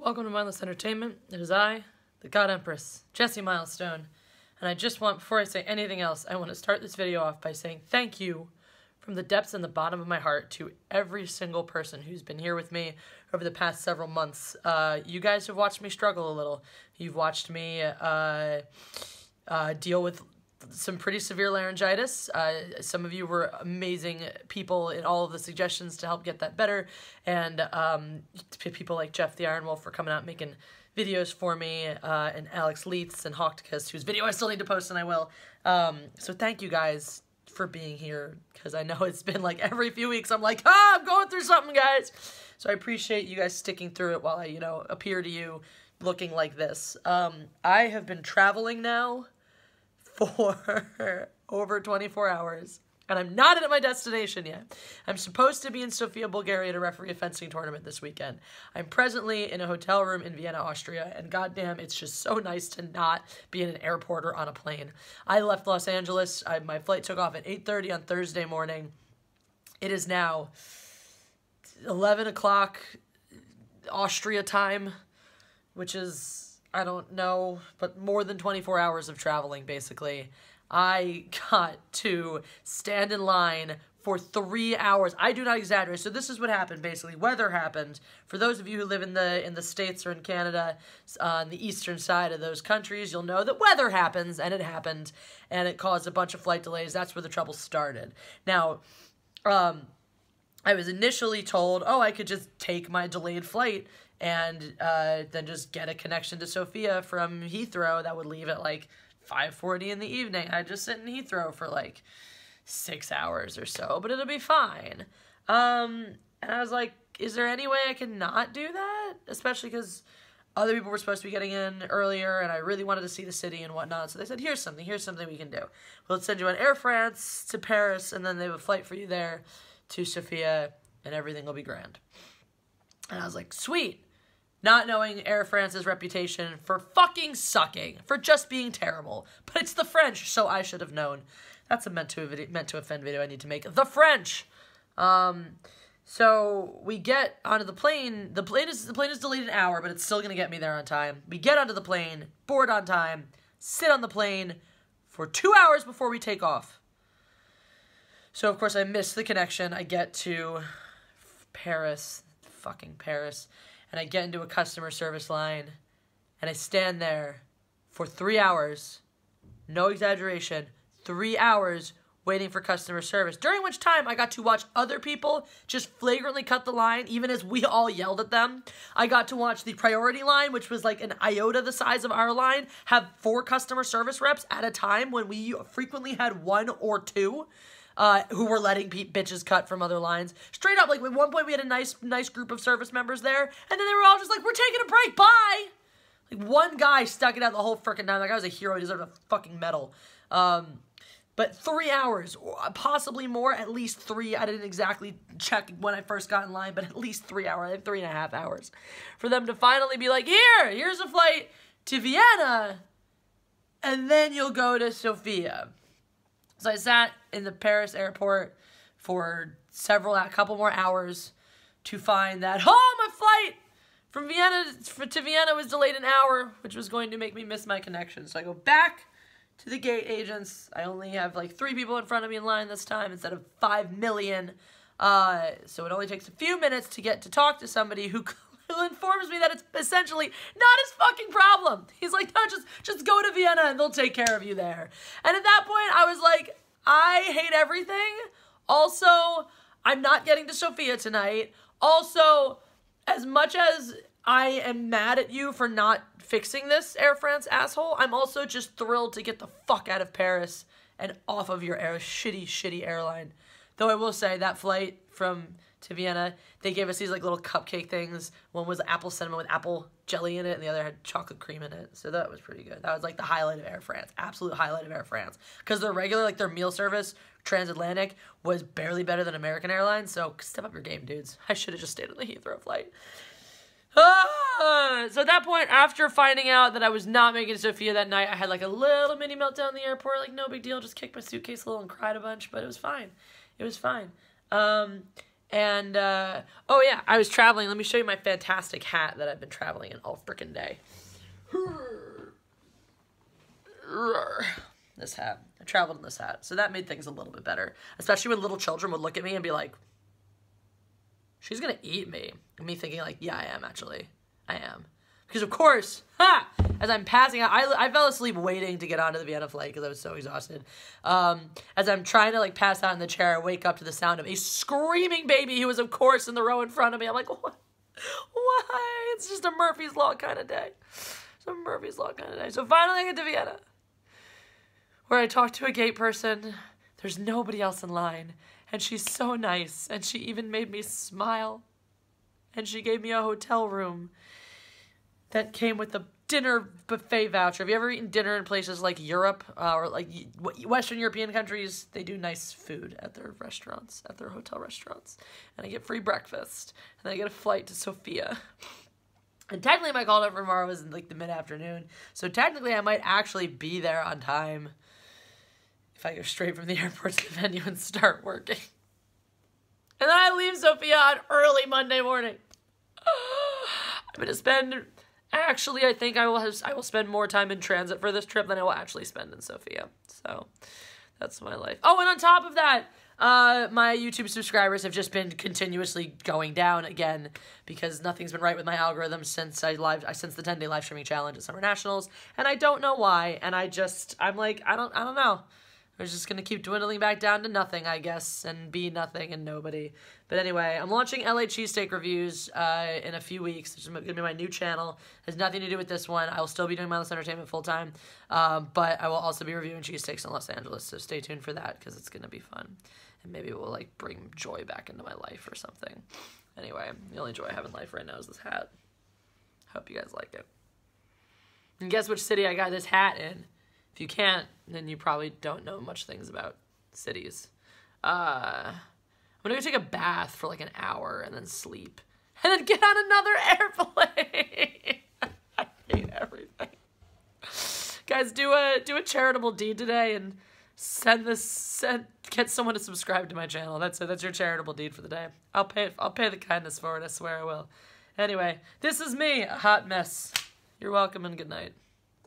Welcome to Mindless Entertainment. It is I, the God Empress, Jessie Milestone, and I just want, before I say anything else, I want to start this video off by saying thank you from the depths and the bottom of my heart to every single person who's been here with me over the past several months. You guys have watched me struggle a little. You've watched me deal with some pretty severe laryngitis. Some of you were amazing people in all of the suggestions to help get that better, and people like Jeff the Iron Wolf for coming out and making videos for me, and Alex Leitz and Hawkticus, whose video I still need to post, and I will. So thank you guys for being here, because I know it's been like every few weeks I'm like, I'm going through something, guys. So I appreciate you guys sticking through it while I, appear to you looking like this. I have been traveling now for over 24 hours, and I'm not at my destination yet. I'm supposed to be in Sofia, Bulgaria to referee a fencing tournament this weekend. I'm presently in a hotel room in Vienna, Austria, and goddamn, it's just so nice to not be in an airport or on a plane. I left Los Angeles. My flight took off at 8:30 on Thursday morning. It is now 11 o'clock Austria time, which is, I don't know, but more than 24 hours of traveling, basically. I got to stand in line for 3 hours. I do not exaggerate. So this is what happened, basically. Weather happened. For those of you who live in the States or in Canada, on the eastern side of those countries, you'll know that weather happens, and it happened, and it caused a bunch of flight delays. That's where the trouble started. Now, I was initially told, I could just take my delayed flight and then just get a connection to Sofia from Heathrow that would leave at like 5:40 in the evening. I'd just sit in Heathrow for like 6 hours or so, but it'll be fine. And I was like, is there any way I can not do that? Especially because other people were supposed to be getting in earlier, and I really wanted to see the city and whatnot. So they said, here's something we can do. We'll send you on Air France to Paris, and then they have a flight for you there to Sofia, and everything will be grand. And I was like, sweet. Not knowing Air France's reputation for fucking sucking, for just being terrible. But it's the French, so I should have known. That's a meant to offend video I need to make. The French! So we get onto the plane. The plane is delayed an hour, but it's still going to get me there on time. We get onto the plane, board on time, sit on the plane for 2 hours before we take off. So, of course, I miss the connection. I get to Paris, fucking Paris, and I get into a customer service line, and I stand there for 3 hours, no exaggeration, 3 hours waiting for customer service, during which time I got to watch other people just flagrantly cut the line, even as we all yelled at them. I got to watch the priority line, which was like an iota the size of our line, have 4 customer service reps at a time when we frequently had 1 or 2. Who were letting bitches cut from other lines. Straight up, like, at one point we had a nice group of service members there, and then they were all just like, we're taking a break, bye! Like, one guy stuck it out the whole frickin' time. That guy was a hero. He deserved a fucking medal. But 3 hours, possibly more, at least 3. I didn't exactly check when I first got in line, but at least 3 hours, like 3.5 hours. For them to finally be like, here's a flight to Vienna, and then you'll go to Sofia. So I sat in the Paris airport for a couple more hours to find that, my flight from Vienna to Vienna was delayed an hour, which was going to make me miss my connection. So I go back to the gate agents. I only have like 3 people in front of me in line this time instead of 5 million. So it only takes a few minutes to get to talk to somebody who informs me that it's essentially not his fucking problem. He's like, no, just go to Vienna and they'll take care of you there. And at that point, I was like, I hate everything. Also, I'm not getting to Sofia tonight. Also, as much as I am mad at you for not fixing this, Air France asshole, I'm also just thrilled to get the fuck out of Paris and off of your shitty airline. Though I will say, that flight to Vienna, they gave us these like little cupcake things. One was apple cinnamon with apple jelly in it, and the other had chocolate cream in it. So that was pretty good. That was like the highlight of Air France. Absolute highlight of Air France. Because their regular, like their meal service, transatlantic, was barely better than American Airlines. So step up your game, dudes. I should have just stayed on the Heathrow flight. So at that point, after finding out that I was not making it to Sofia that night, I had like a little mini meltdown in the airport. Like, no big deal. Just kicked my suitcase a little and cried a bunch. But it was fine. It was fine. And, oh yeah, I was traveling. Let me show you my fantastic hat that I've been traveling in all frickin' day. This hat. I traveled in this hat. So that made things a little bit better. Especially when little children would look at me and be like, she's gonna eat me. And me thinking like, yeah, I am actually. I am. Because of course, as I'm passing out, I fell asleep waiting to get onto the Vienna flight because I was so exhausted. As I'm trying to like pass out in the chair, I wake up to the sound of a screaming baby who was of course in the row in front of me. I'm like, what? Why? It's just a Murphy's Law kind of day. It's a Murphy's Law kind of day. So finally I get to Vienna, where I talk to a gate person. There's nobody else in line. And she's so nice. And she even made me smile. And she gave me a hotel room that came with a dinner buffet voucher. Have you ever eaten dinner in places like Europe or like Western European countries? They do nice food at their restaurants, at their hotel restaurants. And I get free breakfast. And then I get a flight to Sofia. And technically my call up for tomorrow was in like the mid-afternoon. So technically I might actually be there on time if I go straight from the airport to the venue and start working. And then I leave Sofia on early Monday morning. I'm going to spend... Actually, I think I will spend more time in transit for this trip than I will actually spend in Sofia. So, that's my life. Oh, and on top of that, my YouTube subscribers have just been continuously going down again because nothing's been right with my algorithm since the 10-day live streaming challenge at Summer Nationals, and I don't know why. And I'm like, I don't know. We're just going to keep dwindling back down to nothing, I guess, and be nothing and nobody. But anyway, I'm launching LA cheesesteak reviews in a few weeks. It's going to be my new channel. It has nothing to do with this one. I will still be doing Mindless Entertainment full-time, but I will also be reviewing cheesesteaks in Los Angeles, so stay tuned for that because it's going to be fun. And maybe it will, like, bring joy back into my life or something. Anyway, the only joy I have in life right now is this hat. Hope you guys like it. And guess which city I got this hat in? If you can't, then you probably don't know much things about cities. I'm gonna go take a bath for like an hour and then sleep. And then get on another airplane. I hate everything. Guys, do a charitable deed today and get someone to subscribe to my channel. That's it. That's your charitable deed for the day. I'll pay the kindness for it, I swear I will. Anyway, this is me, a hot mess. You're welcome and good night.